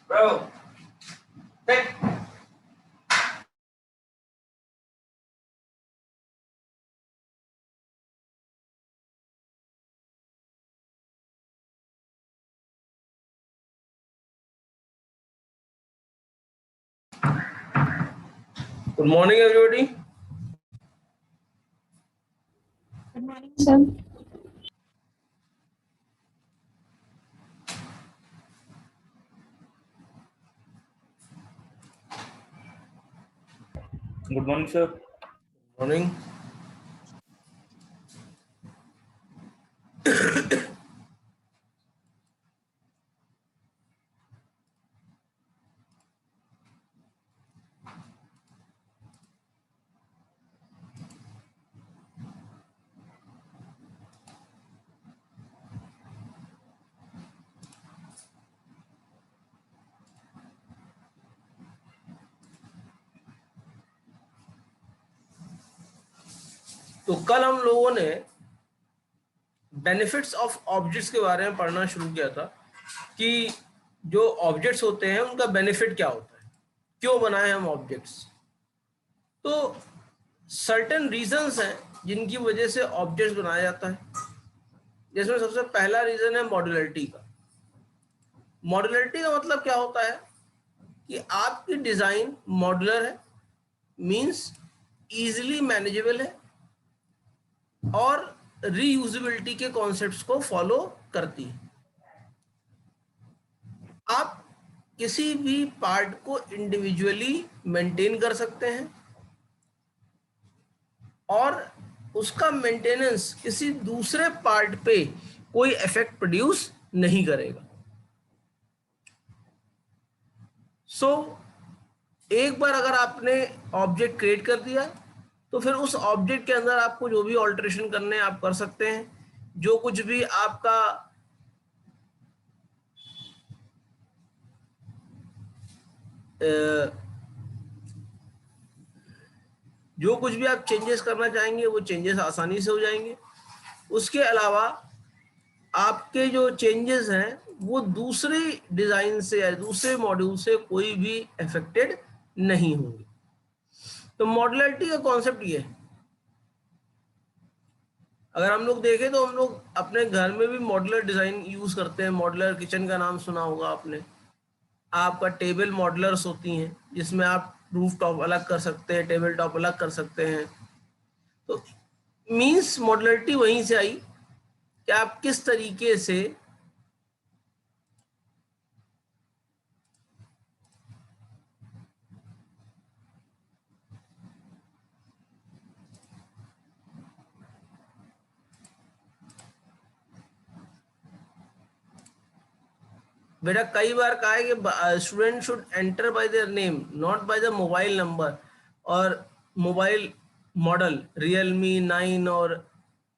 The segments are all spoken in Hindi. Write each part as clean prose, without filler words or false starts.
Bro, take. Good morning, everybody. Good morning, sir. Good morning, sir. Morning. तो कल हम लोगों ने बेनिफिट्स ऑफ ऑब्जेक्ट्स के बारे में पढ़ना शुरू किया था कि जो ऑब्जेक्ट्स होते हैं उनका बेनिफिट क्या होता है, क्यों बनाए हम ऑब्जेक्ट्स। तो सर्टेन रीजंस हैं जिनकी वजह से ऑब्जेक्ट्स बनाया जाता है। जिसमें सबसे पहला रीजन है मॉड्युलरिटी का। मॉड्युलरिटी का मतलब क्या होता है कि आपकी डिजाइन मॉड्यूलर है, मींस इजीली मैनेजेबल है और रीयूजेबिलिटी के कॉन्सेप्ट्स को फॉलो करती है। आप किसी भी पार्ट को इंडिविजुअली मेंटेन कर सकते हैं और उसका मेंटेनेंस किसी दूसरे पार्ट पे कोई इफेक्ट प्रोड्यूस नहीं करेगा। सो एक बार अगर आपने ऑब्जेक्ट क्रिएट कर दिया तो फिर उस ऑब्जेक्ट के अंदर आपको जो भी ऑल्टरेशन करने हैं आप कर सकते हैं। जो कुछ भी आपका जो कुछ भी आप चेंजेस करना चाहेंगे वो चेंजेस आसानी से हो जाएंगे। उसके अलावा आपके जो चेंजेस हैं वो दूसरे डिजाइन से या दूसरे मॉड्यूल से कोई भी अफेक्टेड नहीं होंगे। तो मॉड्युलरिटी का कॉन्सेप्ट ये है। अगर हम लोग देखें तो हम लोग अपने घर में भी मॉड्यूलर डिजाइन यूज करते हैं। मॉड्यूलर किचन का नाम सुना होगा आपने। आपका टेबल मॉड्यूलर्स होती हैं जिसमें आप रूफ टॉप अलग कर सकते हैं, टेबल टॉप अलग कर सकते हैं। तो मींस मॉड्युलरिटी वहीं से आई कि आप किस तरीके से बेटा कई बार कहा है कि student should enter bye their name not by the mobile number और मोबाइल मॉडल। रियलमी 9 और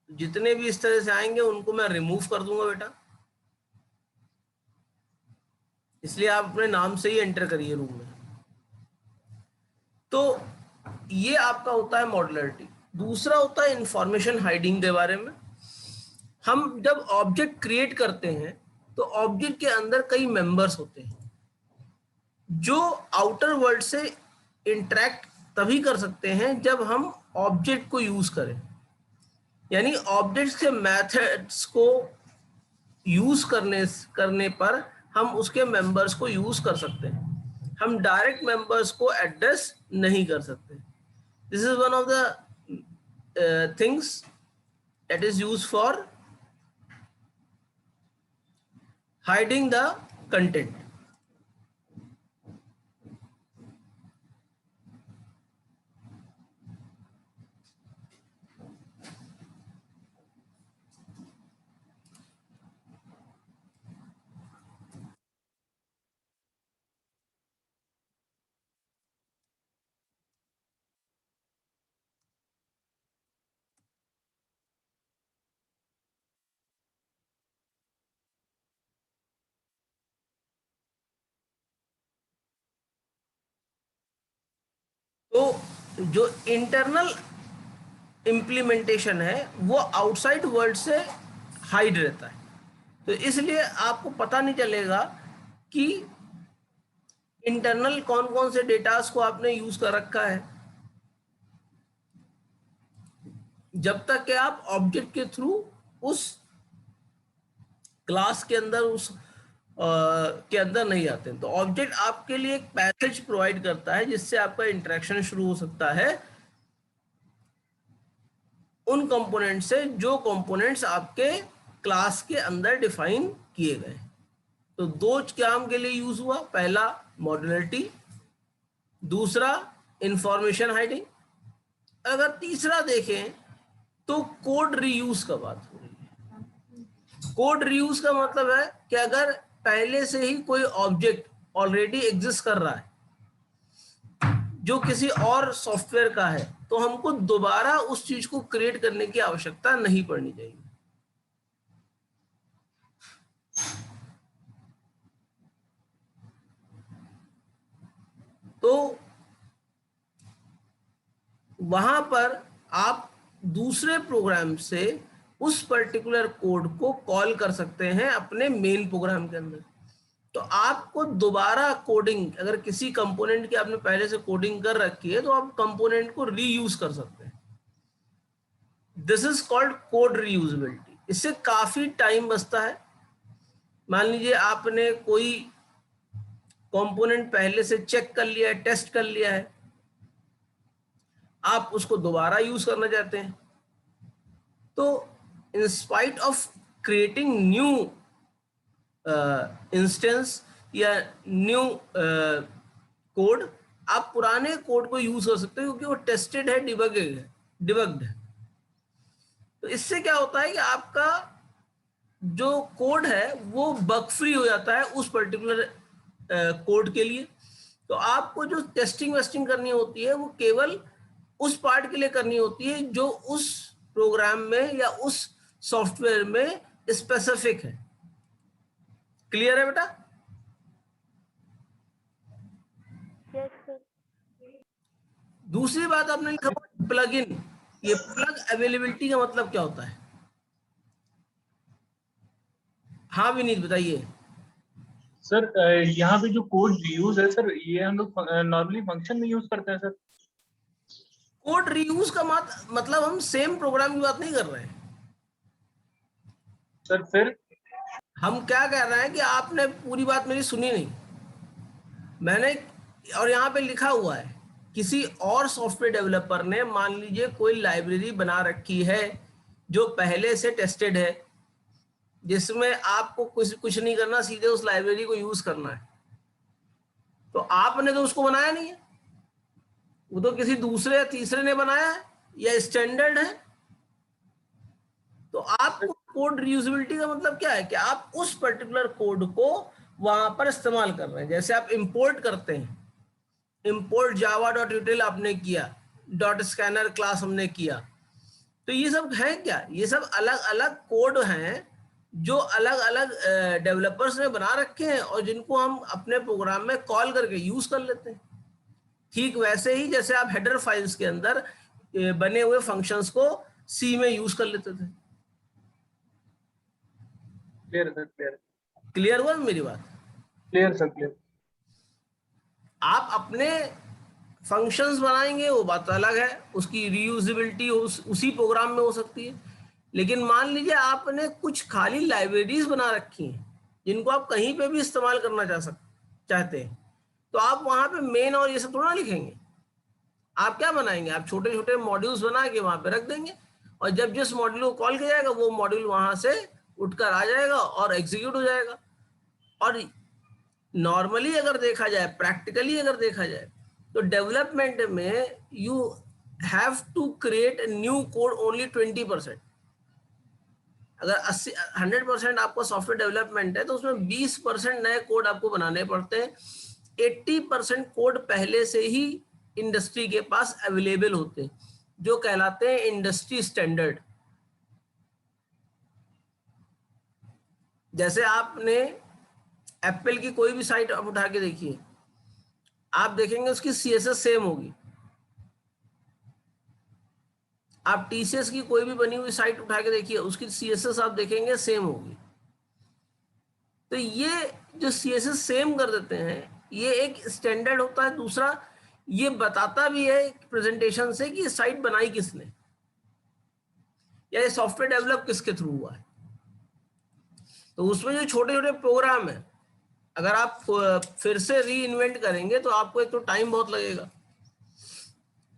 जितने भी इस तरह से आएंगे उनको मैं रिमूव कर दूंगा बेटा, इसलिए आप अपने नाम से ही एंटर करिए रूम में। तो ये आपका होता है मॉड्युलरिटी। दूसरा होता है इंफॉर्मेशन हाइडिंग के बारे में। हम जब ऑब्जेक्ट क्रिएट करते हैं तो ऑब्जेक्ट के अंदर कई मेंबर्स होते हैं जो आउटर वर्ल्ड से इंटरेक्ट तभी कर सकते हैं जब हम ऑब्जेक्ट को यूज करें। यानी ऑब्जेक्ट्स के मेथड्स को यूज करने पर हम उसके मेंबर्स को यूज कर सकते हैं। हम डायरेक्ट मेंबर्स को एड्रेस नहीं कर सकते। This is one of the things that is used for hiding the content. तो जो इंटरनल इम्प्लीमेंटेशन है वो आउटसाइड वर्ल्ड से हाइड रहता है। तो इसलिए आपको पता नहीं चलेगा कि इंटरनल कौन कौन से डेटास को आपने यूज कर रखा है, जब तक कि आप ऑब्जेक्ट के थ्रू उस क्लास के अंदर के अंदर नहीं आते। तो ऑब्जेक्ट आपके लिए एक पैसेज प्रोवाइड करता है जिससे आपका इंटरेक्शन शुरू हो सकता है उन कंपोनेंट से जो कंपोनेंट्स आपके क्लास के अंदर डिफाइन किए गए। तो दो काम के लिए यूज हुआ, पहला मॉड्यूलरिटी, दूसरा इंफॉर्मेशन हाइडिंग। अगर तीसरा देखें तो कोड रीयूज का बात हो रही है। कोड रीयूज का मतलब है कि अगर पहले से ही कोई ऑब्जेक्ट ऑलरेडी एग्जिस्ट कर रहा है जो किसी और सॉफ्टवेयर का है, तो हमको दोबारा उस चीज को क्रिएट करने की आवश्यकता नहीं पड़नी चाहिए। तो वहां पर आप दूसरे प्रोग्राम से उस पर्टिकुलर कोड को कॉल कर सकते हैं अपने मेन प्रोग्राम के अंदर। तो आपको दोबारा कोडिंग, अगर किसी कंपोनेंट की आपने पहले से कोडिंग कर रखी है तो आप कंपोनेंट को रीयूज कर सकते हैं। This is called code reusability. इससे काफी टाइम बचता है। मान लीजिए आपने कोई कंपोनेंट पहले से चेक कर लिया है, टेस्ट कर लिया है, आप उसको दोबारा यूज करना चाहते हैं, तो in spite of creating new instance या न्यू कोड, आप पुराने कोड को यूज कर सकते हैं क्योंकि वो टेस्टेड है, डिबग्ड है। तो इससे क्या होता है कि आपका जो कोड है वो बग फ्री हो जाता है उस पर्टिकुलर कोड के लिए। तो आपको जो टेस्टिंग वेस्टिंग करनी होती है वो केवल उस पार्ट के लिए करनी होती है जो उस प्रोग्राम में या उस सॉफ्टवेयर में स्पेसिफिक है। क्लियर है बेटा? Yes sir. दूसरी बात आपने लिखा प्लग इन। ये प्लग अवेलेबिलिटी का मतलब क्या होता है? हाँ विनीत बताइए। सर यहाँ पे जो कोड रीयूज है सर, ये हम लोग नॉर्मली फंक्शन में यूज करते हैं सर। कोड रीयूज का मतलब हम सेम प्रोग्राम की बात नहीं कर रहे हैं सर फिर हम क्या कह रहे हैं कि आपने पूरी बात मेरी सुनी नहीं। मैंने, और यहाँ पे लिखा हुआ है किसी और सॉफ्टवेयर डेवलपर ने मान लीजिए कोई लाइब्रेरी बना रखी है जो पहले से टेस्टेड है, जिसमें आपको कुछ नहीं करना, सीधे उस लाइब्रेरी को यूज करना है। तो आपने तो उसको बनाया नहीं है, वो तो किसी दूसरे या तीसरे ने बनाया है या स्टैंडर्ड है। तो आपको कोड रीयूजेबिलिटी का मतलब क्या है कि आप उस पर्टिकुलर कोड को वहां पर इस्तेमाल कर रहे हैं। जैसे आप इंपोर्ट करते हैं, इंपोर्ट जावा डॉट यूटिल आपने किया, डॉट स्कैनर क्लास हमने किया, तो ये सब है क्या? ये सब अलग अलग कोड हैं जो अलग अलग डेवलपर्स ने बना रखे हैं और जिनको हम अपने प्रोग्राम में कॉल करके यूज कर लेते हैं। ठीक वैसे ही जैसे आप हेडर फाइल्स के अंदर बने हुए फंक्शंस को सी में यूज कर लेते थे। क्लियर सर, क्लियर क्लियर हुआ मेरी बात? Clear sir, clear. आप अपने फंक्शंस बनाएंगे वो बात अलग है, उसकी रीयूजेबिलिटी उसी प्रोग्राम में हो सकती है। लेकिन मान लीजिए आपने कुछ खाली लाइब्रेरीज बना रखी हैं जिनको आप कहीं पे भी इस्तेमाल करना चाहते हैं, तो आप वहां पे मेन और ये सब थोड़ा लिखेंगे। आप क्या बनाएंगे? आप छोटे छोटे मॉड्यूल्स बना के वहां पे रख देंगे और जब जिस मॉड्यूल को कॉल किया जाएगा वो मॉड्यूल वहां से उठकर आ जाएगा और एग्जीक्यूट हो जाएगा। और नॉर्मली अगर देखा जाए, प्रैक्टिकली अगर देखा जाए, तो डेवलपमेंट में you have to create new code only 20%। अगर 100% आपका सॉफ्टवेयर डेवलपमेंट है तो उसमें 20% नए कोड आपको बनाने पड़ते हैं। 80% कोड पहले से ही इंडस्ट्री के पास अवेलेबल होते हैं जो कहलाते हैं इंडस्ट्री स्टैंडर्ड। जैसे आपने एप्पल की कोई भी साइट आप उठा के देखिए, आप देखेंगे उसकी सीएसएस सेम होगी। आप टीसीएस की कोई भी बनी हुई साइट उठा के देखिए, उसकी सीएसएस आप देखेंगे सेम होगी। तो ये जो CSS सेम कर देते हैं, ये एक स्टैंडर्ड होता है। दूसरा, ये बताता भी है प्रेजेंटेशन से कि साइट बनाई किसने, या ये सॉफ्टवेयर डेवलप किसके थ्रू हुआ है। तो उसमें जो छोटे छोटे प्रोग्राम है, अगर आप फिर से री इन्वेंट करेंगे तो आपको एक तो टाइम बहुत लगेगा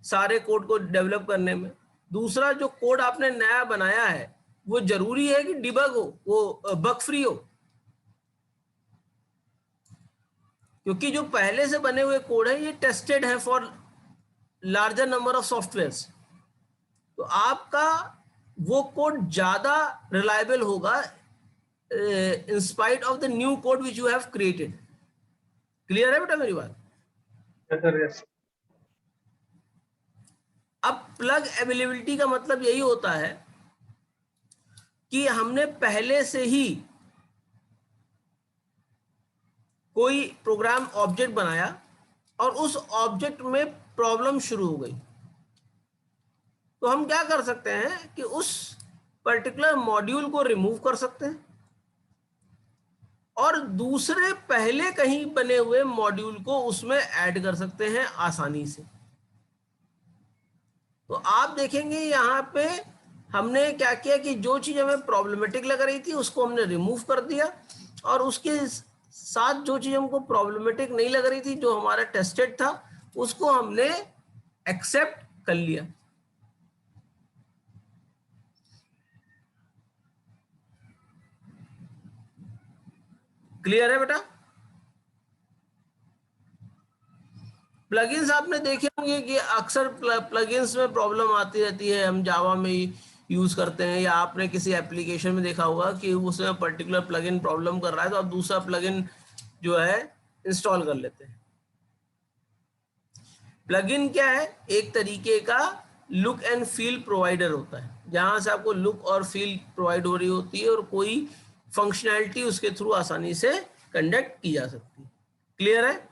सारे कोड को डेवलप करने में। दूसरा, जो कोड आपने नया बनाया है वो जरूरी है कि डिबग हो, वो बग फ्री हो, क्योंकि जो पहले से बने हुए कोड है ये टेस्टेड है for larger number of softwares. तो आपका वो कोड ज्यादा रिलायबल होगा in spite of the new code which you have created. Clear है बेटा मेरी बात? Yes, sir, yes. अब प्लग अवेलेबिलिटी का मतलब यही होता है कि हमने पहले से ही कोई प्रोग्राम ऑब्जेक्ट बनाया और उस ऑब्जेक्ट में प्रॉब्लम शुरू हो गई, तो हम क्या कर सकते हैं कि उस पर्टिकुलर मॉड्यूल को रिमूव कर सकते हैं और दूसरे पहले कहीं बने हुए मॉड्यूल को उसमें ऐड कर सकते हैं आसानी से। तो आप देखेंगे यहाँ पे हमने क्या किया कि जो चीज हमें प्रॉब्लमेटिक लग रही थी उसको हमने रिमूव कर दिया, और उसके साथ जो चीज हमको प्रॉब्लमेटिक नहीं लग रही थी, जो हमारा टेस्टेड था, उसको हमने एक्सेप्ट कर लिया। क्लियर है बेटा? प्लगइन्स आपने देखे होंगे कि अक्सर प्लगइन्स में प्रॉब्लम आती रहती है, हम जावा में यूज करते हैं, या आपने किसी एप्लीकेशन में देखा होगा कि उसमें पर्टिकुलर प्लगइन प्रॉब्लम कर रहा है तो आप दूसरा प्लगइन जो है इंस्टॉल कर लेते हैं। प्लगइन क्या है? एक तरीके का लुक एंड फील प्रोवाइडर होता है, जहां से आपको लुक और फील प्रोवाइड हो रही होती है और कोई फंक्शनैलिटी उसके थ्रू आसानी से कंडक्ट की जा सकती है। क्लियर है?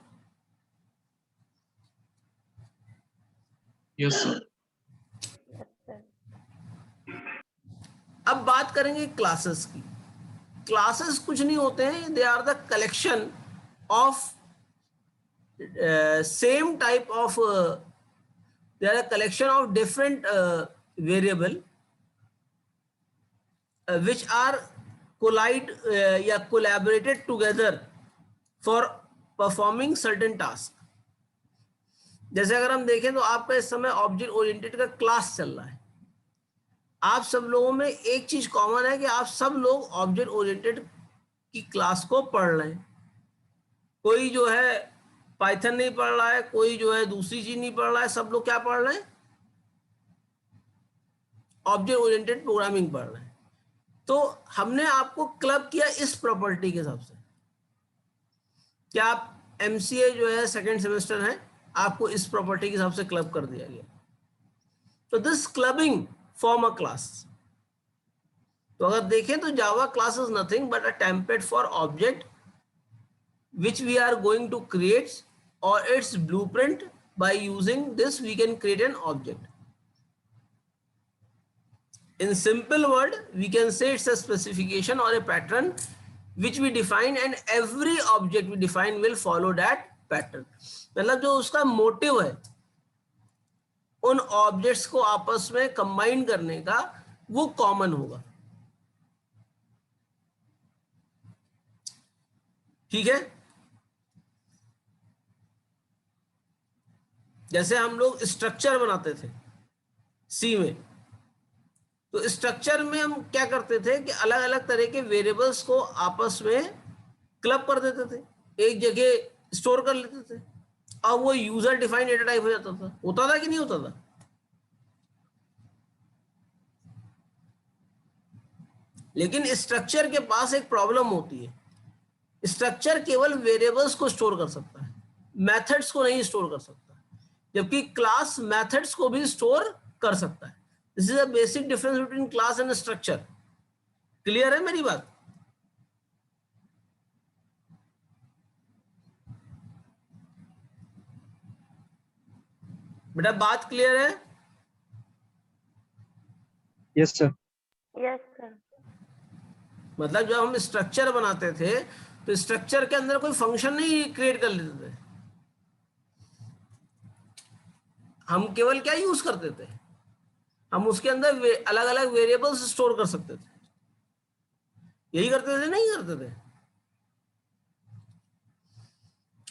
Yes, sir. Yes, sir. अब बात करेंगे क्लासेस की। क्लासेस कुछ नहीं होते हैं, they are the collection of same type of, they are a collection of different variable which are collide या collaborated together for performing certain task। जैसे अगर हम देखें तो आपका इस समय ऑब्जेक्ट ओरिएंटेड का क्लास चल रहा है। आप सब लोगों में एक चीज कॉमन है कि आप सब लोग ऑब्जेक्ट ओरिएंटेड की क्लास को पढ़ रहे हैं। कोई जो है पाइथन नहीं पढ़ रहा है, कोई जो है दूसरी चीज नहीं पढ़ रहा है, सब लोग क्या पढ़ रहे हैं? ऑब्जेक्ट ओरिएंटेड प्रोग्रामिंग पढ़ रहे हैं। तो हमने आपको क्लब किया इस प्रॉपर्टी के हिसाब से। क्या आप MCA जो है सेकेंड सेमेस्टर है, आपको इस प्रॉपर्टी के हिसाब से क्लब कर दिया गया। तो this clubbing form a class. तो अगर देखें तो Java class is nothing but a template for object which we are going to create or its blueprint. By using this we can create an object. In simple word we can say it's a specification or a pattern which we define, and every object we define will follow that pattern. मतलब जो उसका मोटिव है उन ऑब्जेक्ट्स को आपस में कंबाइन करने का, वो कॉमन होगा। ठीक है? जैसे हम लोग स्ट्रक्चर बनाते थे सी में, तो स्ट्रक्चर में हम क्या करते थे कि अलग अलग तरह के वेरिएबल्स को आपस में क्लब कर देते थे, एक जगह स्टोर कर लेते थे, और वो यूजर डिफाइंड डेटा टाइप हो जाता था। होता था कि नहीं होता था? लेकिन स्ट्रक्चर के पास एक प्रॉब्लम होती है, स्ट्रक्चर केवल वेरिएबल्स को स्टोर कर सकता है, मेथड्स को नहीं स्टोर कर सकता, जबकि क्लास मेथड्स को भी स्टोर कर सकता है। This is a basic difference between class and structure. Clear है मेरी बात? बेटा बात क्लियर है? Yes, sir. Yes, sir. मतलब जब हम स्ट्रक्चर बनाते थे तो स्ट्रक्चर के अंदर कोई फंक्शन नहीं क्रिएट कर लेते थे, हम केवल क्या यूज करते थे, हम उसके अंदर अलग अलग वेरिएबल्स स्टोर कर सकते थे, यही करते थे नहीं करते थे।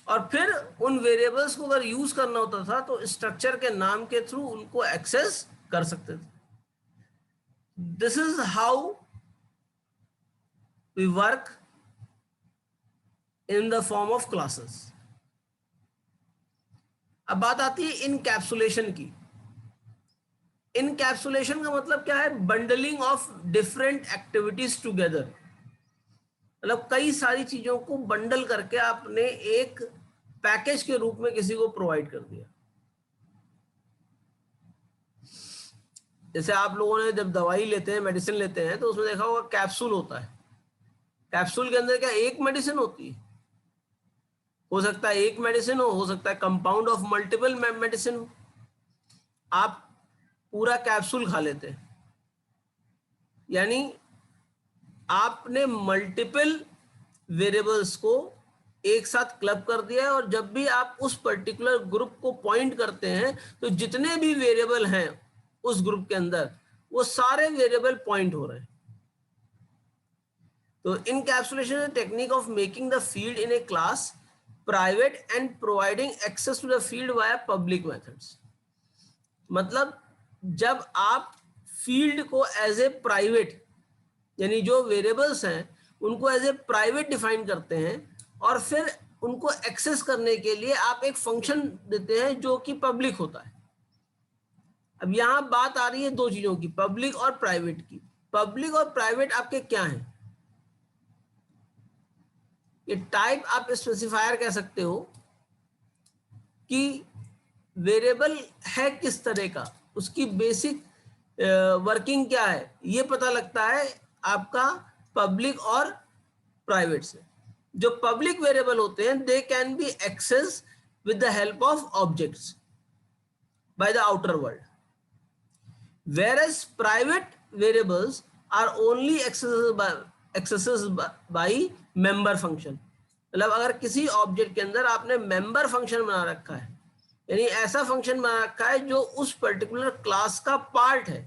और फिर उन वेरिएबल्स को अगर यूज करना होता था तो स्ट्रक्चर के नाम के थ्रू उनको एक्सेस कर सकते थे। This is how we work in the form of classes. अब बात आती है इनकैप्सुलेशन की। इनकैप्सुलेशन का मतलब क्या है? Bundling of different activities together, मतलब कई सारी चीजों को बंडल करके आपने एक पैकेज के रूप में किसी को प्रोवाइड कर दिया। जैसे आप लोगों ने जब दवाई लेते हैं, मेडिसिन लेते हैं, तो उसमें देखा होगा कैप्सूल होता है। कैप्सूल के अंदर क्या एक मेडिसिन होती है? हो सकता है एक मेडिसिन हो सकता है कंपाउंड ऑफ मल्टीपल मेडिसिन हो। आप पूरा कैप्सूल खा लेते हैं, यानी आपने मल्टीपल वेरिएबल्स को एक साथ क्लब कर दिया है, और जब भी आप उस पर्टिकुलर ग्रुप को पॉइंट करते हैं तो जितने भी वेरिएबल हैं उस ग्रुप के अंदर वो सारे वेरिएबल पॉइंट हो रहे हैं। तो encapsulation is technique of making the field in a class private and providing access to the field via public methods. मतलब जब आप फील्ड को एज ए प्राइवेट, यानी जो वेरिएबल्स हैं उनको एज ए प्राइवेट डिफाइन करते हैं, और फिर उनको एक्सेस करने के लिए आप एक फंक्शन देते हैं जो कि पब्लिक होता है। अब यहां बात आ रही है दो चीजों की, पब्लिक और प्राइवेट की। पब्लिक और प्राइवेट आपके क्या हैं? ये टाइप आप स्पेसिफायर कह सकते हो कि वेरिएबल है किस तरह का, उसकी बेसिक वर्किंग क्या है, ये पता लगता है आपका पब्लिक और प्राइवेट से। जो पब्लिक वेरिएबल होते हैं they can be access with the help of objects by the outer world, whereas private variables are only accessible by member function। मतलब अगर किसी ऑब्जेक्ट के अंदर आपने मेंबर फंक्शन बना रखा है, यानी ऐसा फंक्शन बना रखा है जो उस पर्टिकुलर क्लास का पार्ट है,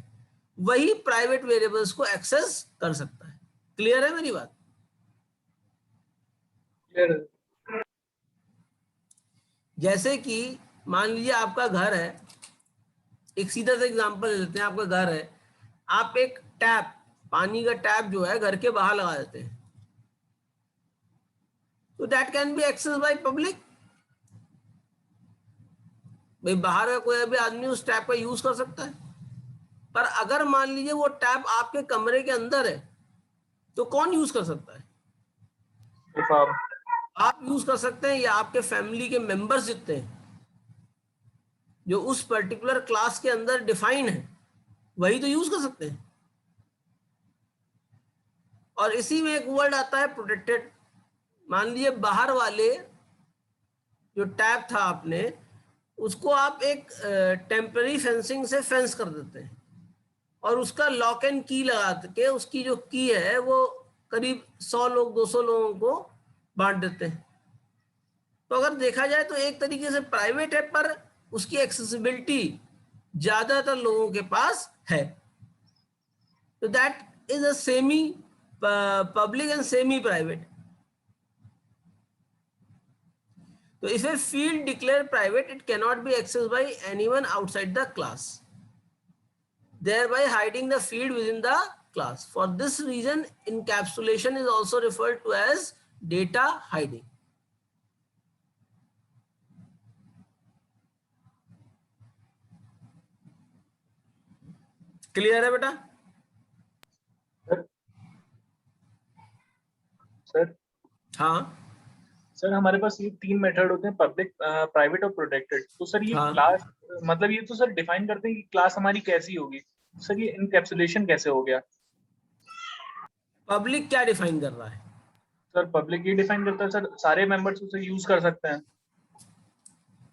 वही प्राइवेट वेरिएबल्स को एक्सेस कर सकता है। क्लियर है मेरी बात? क्लियर। जैसे कि मान लीजिए आपका घर है, एक सीधा सा एग्जांपल ले लेते हैं, आपका घर है, आप एक टैप, पानी का टैप जो है घर के बाहर लगा देते हैं, तो that can be access by public. भाई बाहर का कोई भी आदमी उस टैप का यूज कर सकता है, पर अगर मान लीजिए वो टैप आपके कमरे के अंदर है तो कौन यूज कर सकता है? आप यूज कर सकते हैं, या आपके फैमिली के मेंबर्स जितने हैं जो उस पर्टिकुलर क्लास के अंदर डिफाइन है वही तो यूज कर सकते हैं। और इसी में एक वर्ड आता है प्रोटेक्टेड। मान लीजिए बाहर वाले जो टैप था आपने, उसको आप एक टेम्पररी फेंसिंग से फेंस कर देते हैं, और उसका लॉक एंड की लगा के उसकी जो की है वो करीब 100 लोग 200 लोगों को बांट देते हैं। तो अगर देखा जाए तो एक तरीके से प्राइवेट है, पर उसकी एक्सेसिबिलिटी ज्यादातर लोगों के पास है। तो that is a semi public and semi private. So if a field declared private, it cannot be accessed by anyone outside the class, thereby hiding the field within the class. For this reason, encapsulation is also referred to as data hiding. Clear है बेटा? सर हाँ सर हमारे पास ये तीन मेथड होते हैं, पब्लिक, प्राइवेट और प्रोटेक्टेड। तो सर ये हाँ। क्लास, मतलब ये तो सर डिफाइन करते हैं कि क्लास हमारी कैसी होगी। सर ये इनकैप्सुलेशन कैसे हो गया? पब्लिक क्या डिफाइन कर रहा है? सर पब्लिक ये डिफाइन करता है सर सारे मेंबर्स उसे यूज कर सकते हैं,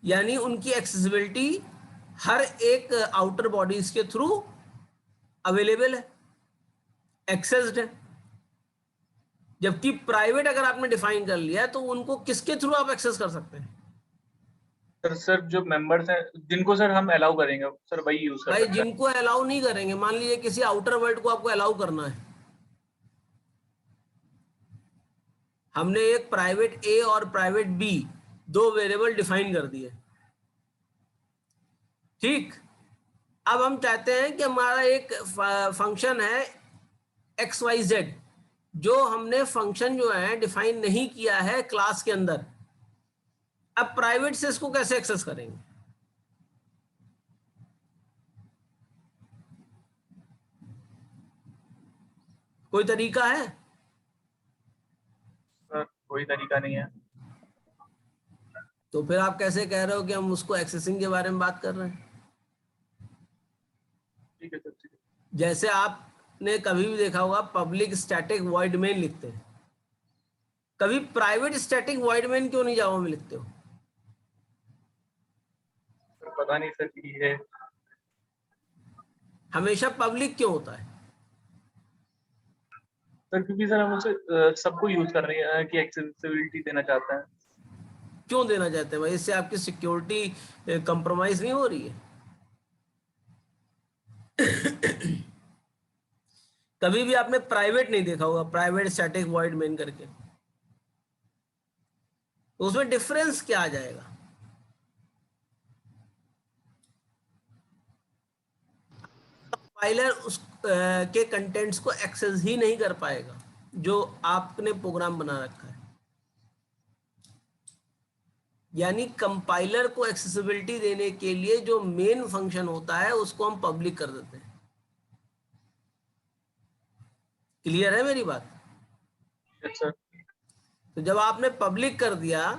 यानी उनकी एक्सेसिबिलिटी हर एक आउटर बॉडीज के थ्रू अवेलेबल है, एक्सेस्ड है। जबकि प्राइवेट अगर आपने डिफाइन कर लिया है तो उनको किसके थ्रू आप एक्सेस कर सकते हैं? सर जो मेंबर्स हैं जिनको सर हम अलाउ करेंगे सर वही यूज कर भाई सकता है। जिनको अलाउ नहीं करेंगे, मान लीजिए किसी आउटर वर्ल्ड को आपको अलाउ करना है, हमने एक प्राइवेट ए और प्राइवेट बी दो वेरिएबल डिफाइन कर दिए, ठीक। अब हम चाहते हैं कि हमारा एक फंक्शन है एक्स वाई जेड, जो हमने फंक्शन जो है डिफाइन नहीं किया है क्लास के अंदर। अब प्राइवेट से इसको कैसे एक्सेस करेंगे? कोई तरीका है? सर कोई तरीका नहीं है। तो फिर आप कैसे कह रहे हो कि हम उसको एक्सेसिंग के बारे में बात कर रहे हैं? ठीक है सर, ठीक है। जैसे आपने कभी भी देखा होगा पब्लिक स्टैटिक वॉइड मेन लिखते हैं, कभी प्राइवेट स्टैटिक वॉइड मेन क्यों नहीं जावा में लिखते हो? सर पता नहीं सर ये हमेशा पब्लिक क्यों होता है? सर क्योंकि सर हम उसे सबको यूज कर रहे हैं कि एक्सेसिबिलिटी देना चाहते हैं। क्यों देना चाहते हैं भाई? इससे आपकी सिक्योरिटी कंप्रोमाइज नहीं हो रही है? कभी भी आपने प्राइवेट नहीं देखा होगा, प्राइवेट स्टैटिक वॉइड मेन करके, तो उसमें डिफरेंस क्या आ जाएगा? कंपाइलर उस के कंटेंट्स को एक्सेस ही नहीं कर पाएगा जो आपने प्रोग्राम बना रखा है। यानी कंपाइलर को एक्सेसिबिलिटी देने के लिए जो मेन फंक्शन होता है उसको हम पब्लिक कर देते हैं। क्लियर है मेरी बात? Yes sir. तो जब आपने पब्लिक कर दिया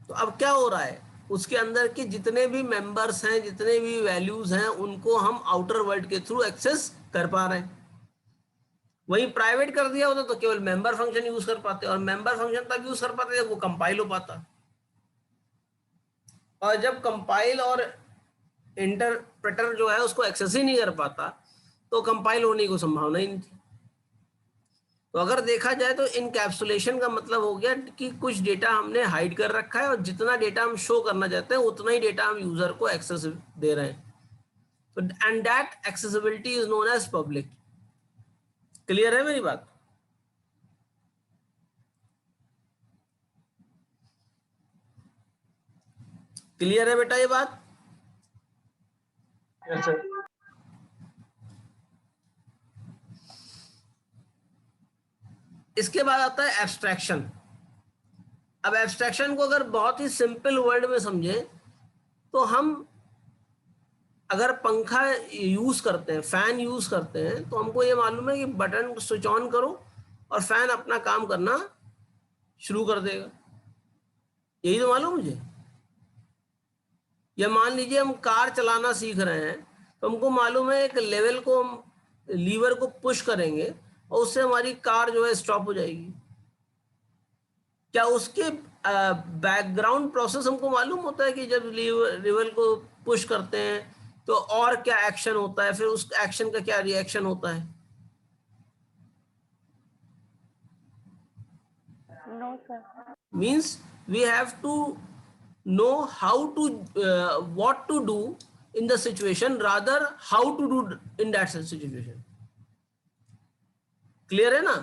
तो अब क्या हो रहा है, उसके अंदर के जितने भी मेंबर्स हैं, जितने भी वैल्यूज हैं, उनको हम आउटर वर्ल्ड के थ्रू एक्सेस कर पा रहे हैं। वहीं प्राइवेट कर दिया होता तो केवल मेंबर फंक्शन यूज कर पाते, और मेंबर फंक्शन तब यूज कर पाते जब वो कंपाइल हो पाता, और जब कंपाइल और इंटरप्रेटर जो है उसको एक्सेस ही नहीं कर पाता तो कंपाइल होने की संभावना ही नहीं थी। तो अगर देखा जाए तो इनकैप्सुलेशन का मतलब हो गया कि कुछ डेटा हमने हाइड कर रखा है और जितना डेटा हम शो करना चाहते हैं उतना ही डेटा हम यूजर को एक्सेस दे रहे हैं। तो and that accessibility is known as public. Clear है मेरी बात? क्लियर है बेटा ये बात? Yes sir. इसके बाद आता है एब्स्ट्रैक्शन। अब एब्स्ट्रैक्शन को अगर बहुत ही सिंपल वर्ड में समझे तो हम अगर पंखा यूज करते हैं, फैन यूज करते हैं, तो हमको ये मालूम है कि बटन स्विच ऑन करो और फैन अपना काम करना शुरू कर देगा, यही तो मालूम मुझे। या मान लीजिए हम कार चलाना सीख रहे हैं तो हमको मालूम है एक लेवल को हम लीवर को पुश करेंगे और उससे हमारी कार जो है स्टॉप हो जाएगी। क्या उसके बैकग्राउंड प्रोसेस हमको मालूम होता है कि जब लीवर को पुश करते हैं तो और क्या एक्शन होता है, फिर उस एक्शन का क्या रिएक्शन होता है? No sir. Means we have to know how to what to do in the situation rather how to do in that situation. Clear है ना?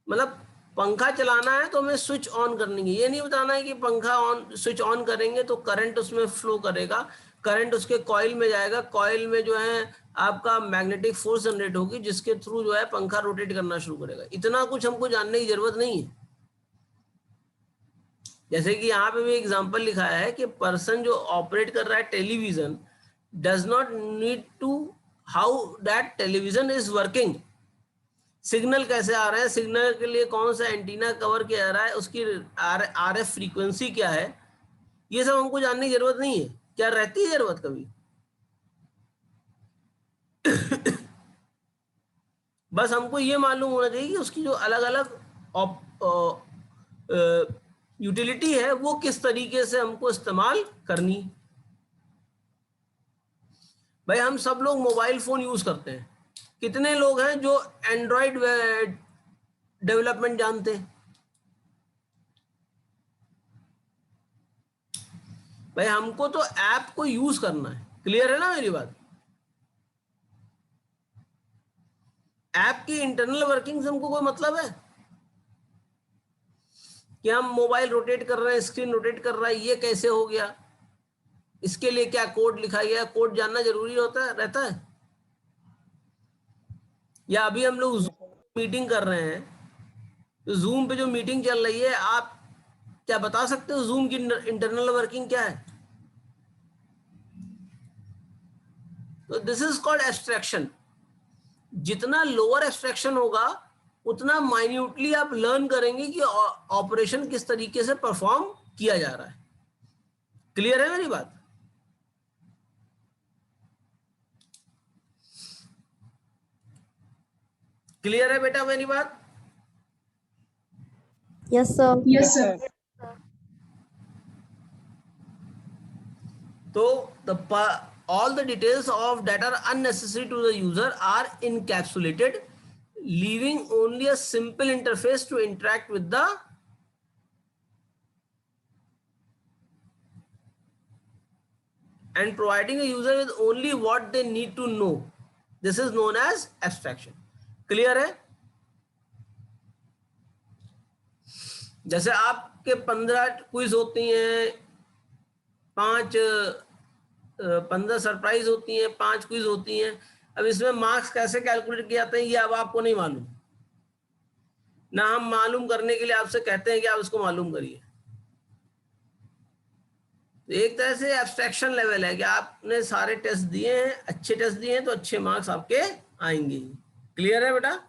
मतलब पंखा चलाना है तो हमें स्विच ऑन करनी है, ये नहीं बताना है कि पंखा ऑन स्विच ऑन करेंगे तो करंट उसमें फ्लो करेगा, करंट उसके कॉइल में जाएगा, कॉइल में जो है आपका मैग्नेटिक फोर्स जनरेट होगी जिसके थ्रू जो है पंखा रोटेट करना शुरू करेगा। इतना कुछ हमको जानने की जरूरत नहीं है। जैसे कि यहाँ पे भी एग्जांपल लिखा है कि पर्सन जो ऑपरेट कर रहा है television does not need to how that television is working. Signal कैसे आ रहा है, सिग्नल के लिए कौन सा एंटीना कवर किया जा रहा है, उसकी आरएफ फ्रीक्वेंसी क्या है, ये सब हमको जानने की जरूरत नहीं है। क्या रहती है जरूरत कभी? बस हमको ये मालूम होना चाहिए कि उसकी जो अलग अलग यूटिलिटी है वो किस तरीके से हमको इस्तेमाल करनी। भाई हम सब लोग मोबाइल फोन यूज करते हैं, कितने लोग हैं जो एंड्रॉइड डेवलपमेंट जानते हैं? भाई हमको तो ऐप को यूज करना है, क्लियर है ना मेरी बात? ऐप की इंटरनल वर्किंग से हमको कोई मतलब है कि हम मोबाइल रोटेट कर रहे हैं, स्क्रीन रोटेट कर रहा है, ये कैसे हो गया, इसके लिए क्या कोड लिखा गया? कोड जानना जरूरी होता है, रहता है? या अभी हम लोग मीटिंग कर रहे हैं, तो जूम पे जो मीटिंग चल रही है, आप क्या बता सकते हो जूम की इंटरनल वर्किंग क्या है? तो दिस इज कॉल्ड एब्स्ट्रैक्शन। जितना लोअर एब्स्ट्रैक्शन होगा उतना माइन्यूटली आप लर्न करेंगे कि ऑपरेशन किस तरीके से परफॉर्म किया जा रहा है। क्लियर है मेरी बात? क्लियर है बेटा मेरी बात? Yes sir. Yes, sir. तो all the details of that are unnecessary to the user are encapsulated, leaving only a simple interface to interact with the and providing a user with only what they need to know. This is known as abstraction. Clear है? जैसे आपके 15 क्विज होती हैं, 15 सरप्राइज होती हैं, 5 क्विज होती हैं। अब इसमें मार्क्स कैसे कैलकुलेट किए जाते हैं ये अब आपको नहीं मालूम, ना हम मालूम करने के लिए आपसे कहते हैं कि आप इसको मालूम करिए। तो एक तरह से एब्स्ट्रैक्शन लेवल है कि आपने सारे टेस्ट दिए हैं, अच्छे टेस्ट दिए हैं, तो अच्छे मार्क्स आपके आएंगे। क्लियर है बेटा?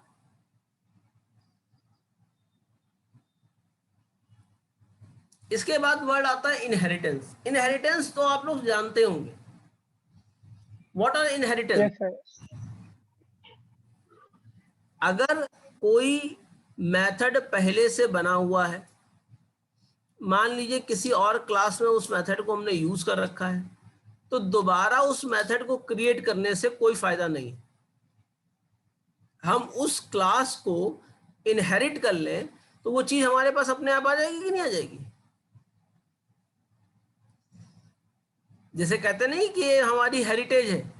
इसके बाद वर्ड आता है इनहेरिटेंस। इनहेरिटेंस तो आप लोग जानते होंगे। What are inheritance? अगर कोई मेथड पहले से बना हुआ है, मान लीजिए किसी और क्लास में उस मेथड को हमने यूज कर रखा है, तो दोबारा उस मेथड को क्रिएट करने से कोई फायदा नहीं। हम उस क्लास को इनहेरिट कर लें तो वो चीज हमारे पास अपने आप आ जाएगी कि नहीं आ जाएगी? जैसे कहते नहीं कि ये हमारी हेरिटेज है,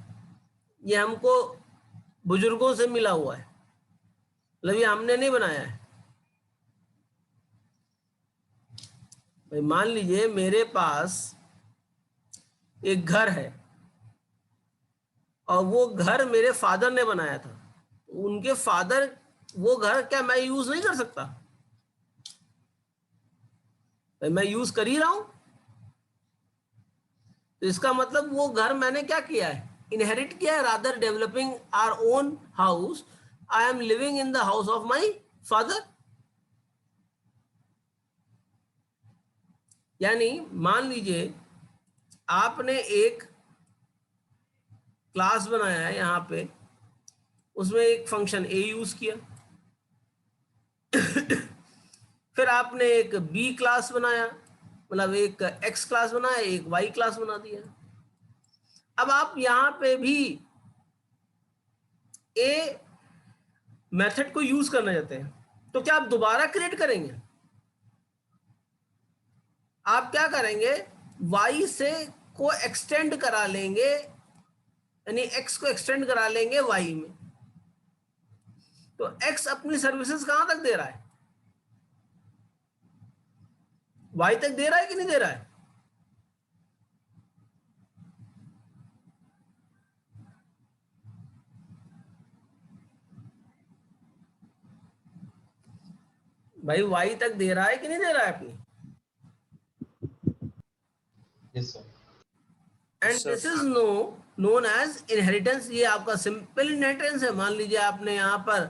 ये हमको बुजुर्गों से मिला हुआ है, मतलब ये हमने नहीं बनाया है। भाई मान लीजिए मेरे पास एक घर है और वो घर मेरे फादर ने बनाया था, उनके फादर वो घर क्या मैं यूज नहीं कर सकता? भाई मैं यूज कर ही रहा हूं, तो इसका मतलब वो घर मैंने क्या किया है? इनहेरिट किया है। Rather developing our own house, I am living in the house of my father. यानी मान लीजिए आपने एक क्लास बनाया है यहाँ पे, उसमें एक फंक्शन ए यूज किया, फिर आपने एक बी क्लास बनाया, मतलब एक एक्स क्लास बनाया, एक वाई क्लास बना दिया। अब आप यहाँ पे भी ए मेथड को यूज करना चाहते हैं, तो क्या आप दोबारा क्रिएट करेंगे? आप क्या करेंगे? y से को एक्सटेंड करा लेंगे, यानी x को एक्सटेंड करा लेंगे y में। तो x अपनी सर्विसेज कहां तक दे रहा है? y तक दे रहा है कि नहीं दे रहा है? भाई y तक दे रहा है कि नहीं दे रहा है अपनी? Yes, sir. And this is known as inheritance. ये आपका सिंपल इनहेरिटेंस है। मान लीजिए आपने यहाँ पर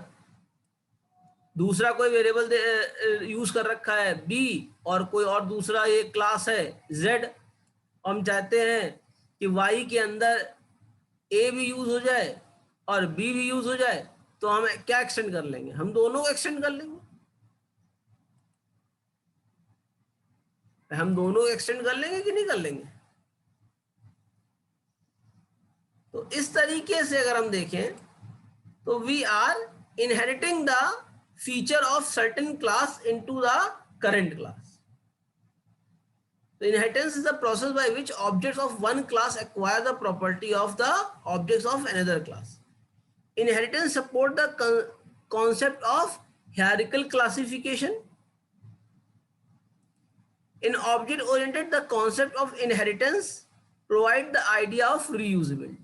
दूसरा कोई वेरिएबल यूज कर रखा है b, और कोई और दूसरा ये क्लास है z, और हम चाहते हैं कि y के अंदर a भी यूज हो जाए और b भी यूज हो जाए, तो हम क्या एक्सटेंड कर लेंगे? हम दोनों को एक्सटेंड कर लेंगे। हम दोनों को एक्सटेंड कर लेंगे कि नहीं कर लेंगे? तो इस तरीके से अगर हम देखें तो we are inheriting the feature of certain class into the current class. The inheritance is the process by which objects of one class acquire the property of the objects of another class. Inheritance support the concept of hierarchical classification. In object oriented, the concept of inheritance provide the idea of reusability.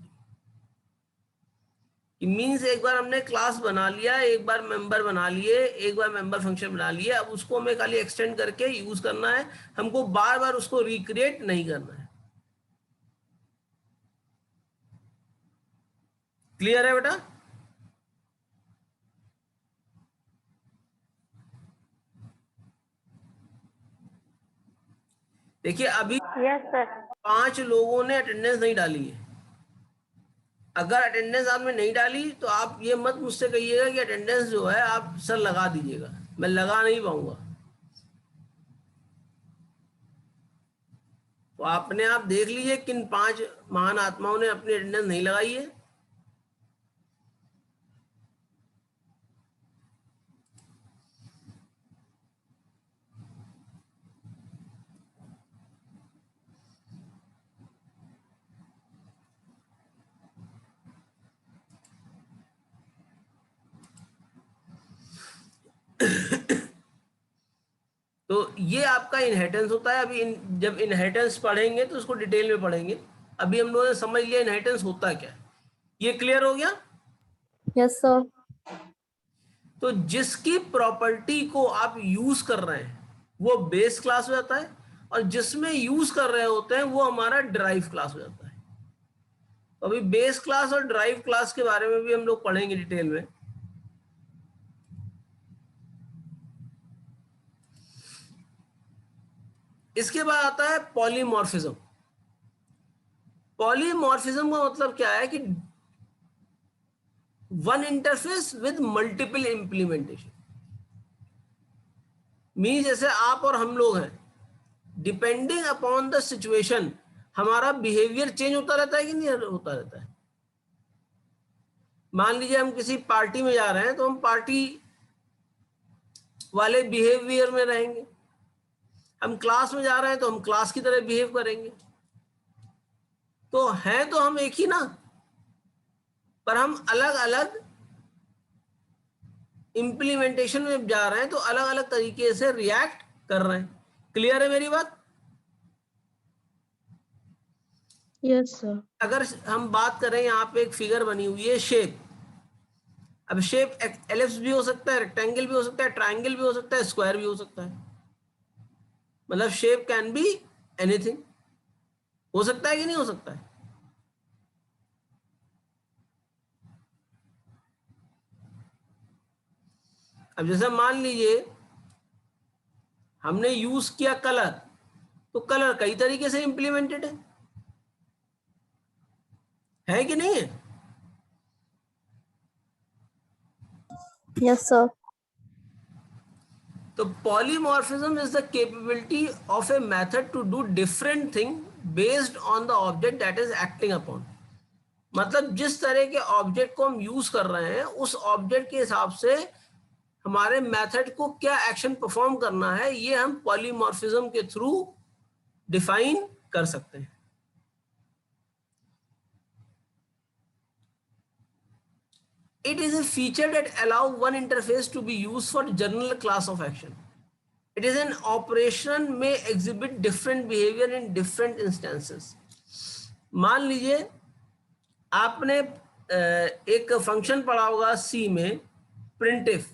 It means एक बार हमने क्लास बना लिया, एक बार मेंबर बना लिए, एक बार मेंबर फंक्शन बना लिए, अब उसको हमें खाली एक्सटेंड करके यूज करना है, हमको बार बार उसको रिक्रिएट नहीं करना है. क्लियर है बेटा? देखिए अभी यस सर. 5 लोगों ने अटेंडेंस नहीं डाली है. अगर अटेंडेंस आपने नहीं डाली तो आप ये मत मुझसे कहिएगा कि अटेंडेंस जो है आप सर लगा दीजिएगा, मैं लगा नहीं पाऊंगा. तो आपने आप देख लीजिए किन 5 महान आत्माओं ने अपनी अटेंडेंस नहीं लगाई है. तो ये आपका इनहेरिटेंस होता है. अभी जब इनहेरिटेंस पढ़ेंगे तो उसको डिटेल में पढ़ेंगे. अभी हम लोगों ने समझ लिया इनहेरिटेंस होता क्या है. ये क्लियर हो गया? Yes sir. तो जिसकी प्रॉपर्टी को आप यूज कर रहे हैं वो बेस क्लास हो जाता है, और जिसमें यूज कर रहे होते हैं वो हमारा ड्राइव क्लास हो जाता है. तो अभी बेस क्लास और ड्राइव क्लास के बारे में भी हम लोग पढ़ेंगे डिटेल में. इसके बाद आता है पॉलीमॉर्फिज्म. पॉलीमॉर्फिज्म का मतलब क्या है कि one interface with multiple implementation. Mean जैसे आप और हम लोग हैं, डिपेंडिंग अपॉन द सिचुएशन हमारा बिहेवियर चेंज होता रहता है कि नहीं होता रहता है. मान लीजिए हम किसी पार्टी में जा रहे हैं तो हम पार्टी वाले बिहेवियर में रहेंगे. हम क्लास में जा रहे हैं तो हम क्लास की तरह बिहेव करेंगे. तो हैं तो हम एक ही ना, पर हम अलग अलग इंप्लीमेंटेशन में जा रहे हैं तो अलग अलग तरीके से रिएक्ट कर रहे हैं. क्लियर है मेरी बात? Yes sir. अगर हम बात करें, यहाँ पे एक फिगर बनी हुई है शेप. अब शेप एलिप्स भी हो सकता है, रेक्टेंगल भी हो सकता है, ट्रायंगल भी हो सकता है, स्क्वायर भी हो सकता है. मतलब शेप कैन बी एनीथिंग. हो सकता है कि नहीं हो सकता है? अब जैसे मान लीजिए हमने यूज किया कलर, तो कलर कई तरीके से इंप्लीमेंटेड है कि नहीं है? Yes sir. तो polymorphism is the capability of a method to do different thing based on the object that is acting upon. मतलब जिस तरह के ऑब्जेक्ट को हम यूज कर रहे हैं उस ऑब्जेक्ट के हिसाब से हमारे मेथड को क्या एक्शन परफॉर्म करना है, ये हम पॉलीमॉर्फिज्म के थ्रू डिफाइन कर सकते हैं. It is a feature that allow one interface to be used for general class of action. It is an operation may exhibit different behavior in different instances. मान लीजिए आपने एक फंक्शन पढ़ा होगा सी में, प्रिंटिफ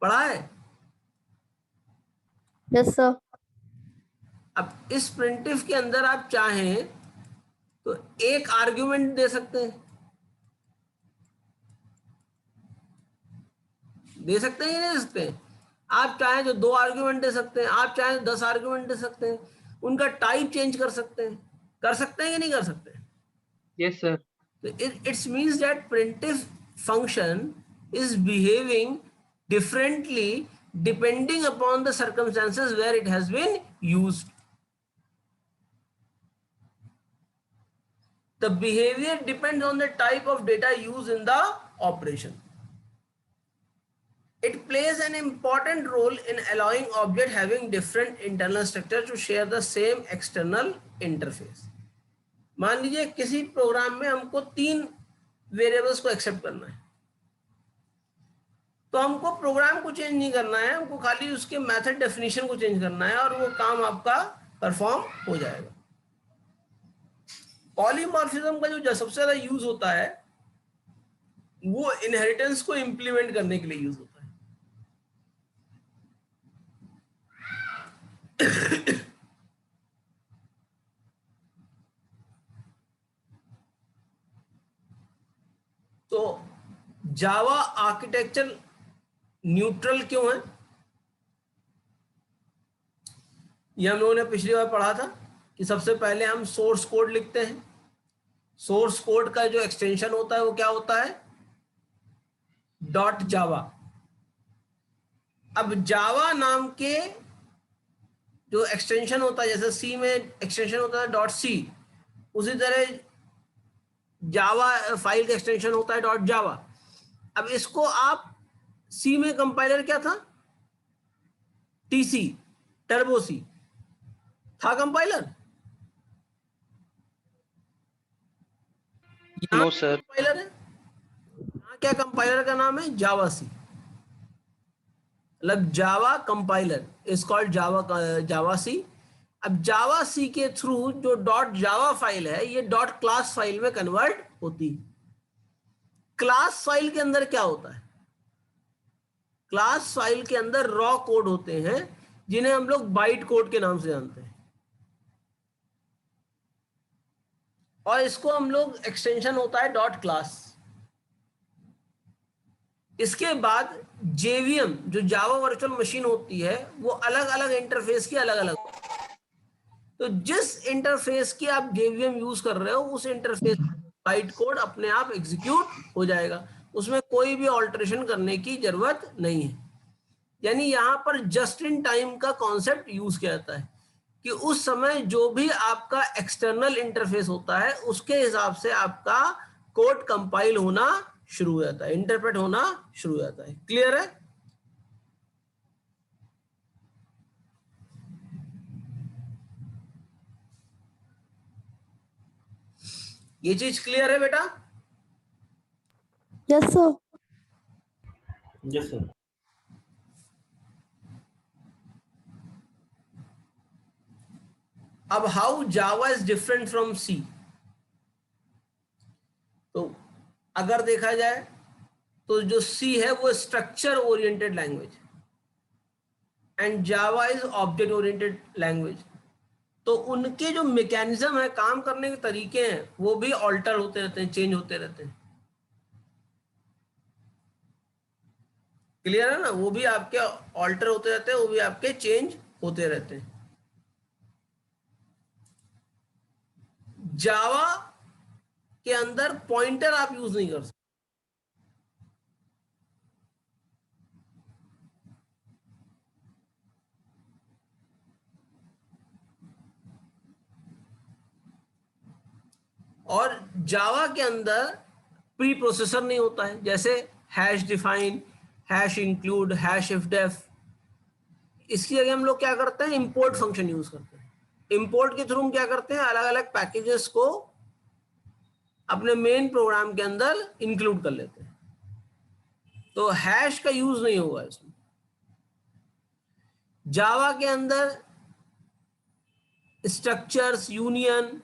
पढ़ा है. Yes sir. अब इस प्रिंटिफ के अंदर आप चाहें तो एक आर्ग्यूमेंट दे सकते हैं, दे सकते हैं या नहीं दे सकते हैं? आप चाहें तो 2 आर्ग्यूमेंट दे सकते हैं, आप चाहें तो 10 आर्ग्यूमेंट दे सकते हैं. उनका टाइप चेंज कर सकते हैं. कर सकते हैं या नहीं कर सकते? Yes sir. It means that printf function is behaving differently depending upon the circumstances where it has been used. The behavior depends on the type of data used in the operation. It plays an important role in allowing object having different internal structure to share the same external interface. मान लीजिए किसी प्रोग्राम में हमको 3 वेरिएबल्स को एक्सेप्ट करना है, तो हमको प्रोग्राम को चेंज नहीं करना है, हमको खाली उसके मेथड डेफिनेशन को चेंज करना है और वो काम आपका परफॉर्म हो जाएगा। पॉलीमॉर्फिज्म का जो सबसे ज्यादा यूज होता है वो इनहेरिटेंस को इंप्लीमेंट करने के लिए यूज होता है। तो जावा आर्किटेक्चर न्यूट्रल क्यों है? ये हम लोगों ने पिछली बार पढ़ा था कि सबसे पहले हम सोर्स कोड लिखते हैं। सोर्स कोड का जो एक्सटेंशन होता है वो क्या होता है? .java। अब जावा नाम के जो एक्सटेंशन होता है, जैसे सी में एक्सटेंशन होता है .c, उसी तरह जावा फाइल का एक्सटेंशन होता है .java। अब इसको आप सी में कंपाइलर क्या था? TC, टर्बो सी था कंपाइलर? No sir. कंपाइलर है यहाँ, क्या कंपाइलर का नाम है? जावा सी, मतलब Java compiler is called Java सी। अब जावा सी के थ्रू जो .java फाइल है ये .class फाइल में कन्वर्ट होती है। क्लास फाइल के अंदर क्या होता है? क्लास फाइल के अंदर रॉ कोड होते हैं जिन्हें हम लोग बाइट कोड के नाम से जानते हैं, और इसको हम लोग एक्सटेंशन होता है .class। इसके बाद JVM जो जावा वर्चुअल मशीन होती है वो अलग अलग इंटरफेस की अलग अलग, तो जिस इंटरफेस की आप JVM यूज कर रहे हो उस इंटरफेस बाइट कोड अपने आप एग्जीक्यूट हो जाएगा, उसमें कोई भी ऑल्टरेशन करने की जरूरत नहीं है। यानी यहाँ पर जस्ट इन टाइम का कॉन्सेप्ट यूज किया जाता है कि उस समय जो भी आपका एक्सटर्नल इंटरफेस होता है उसके हिसाब से आपका कोड कंपाइल होना शुरू हो जाता है, इंटरप्रेट होना शुरू हो जाता है। क्लियर है? ये चीज क्लियर है बेटा? Yes sir. Yes sir. अब how Java is different from C? तो अगर देखा जाए तो जो सी है वो structure oriented language and Java is object oriented language. तो उनके जो मैकेनिज्म है, काम करने के तरीके हैं, वो भी ऑल्टर होते रहते हैं, चेंज होते रहते हैं। क्लियर है ना? वो भी आपके ऑल्टर होते रहते हैं, वो भी आपके चेंज होते रहते हैं। जावा के अंदर पॉइंटर आप यूज नहीं कर सकते, और जावा के अंदर प्री प्रोसेसर नहीं होता है, जैसे hash define, hash include, hash if def. इसकी जगह हम लोग क्या करते हैं? इंपोर्ट फंक्शन यूज करते हैं। इंपोर्ट के थ्रू हम क्या करते हैं? अलग अलग पैकेजेस को अपने मेन प्रोग्राम के अंदर इंक्लूड कर लेते हैं, तो हैश का यूज नहीं होगा इसमें। जावा के अंदर स्ट्रक्चर्स, यूनियन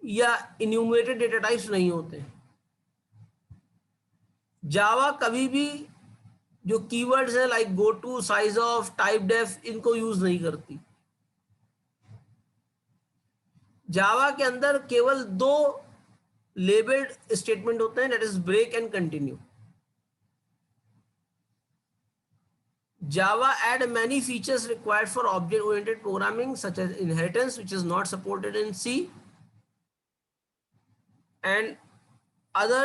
या इन्यूमरेटेड डेटा टाइप्स नहीं होते। जावा कभी भी जो कीवर्ड्स हैं like go to, size of, type def, इनको यूज नहीं करती। जावा के अंदर केवल 2 लेबल्ड स्टेटमेंट होते हैं, that is break and continue. Java add many features required for object-oriented programming, such as inheritance, which is not supported in C, and other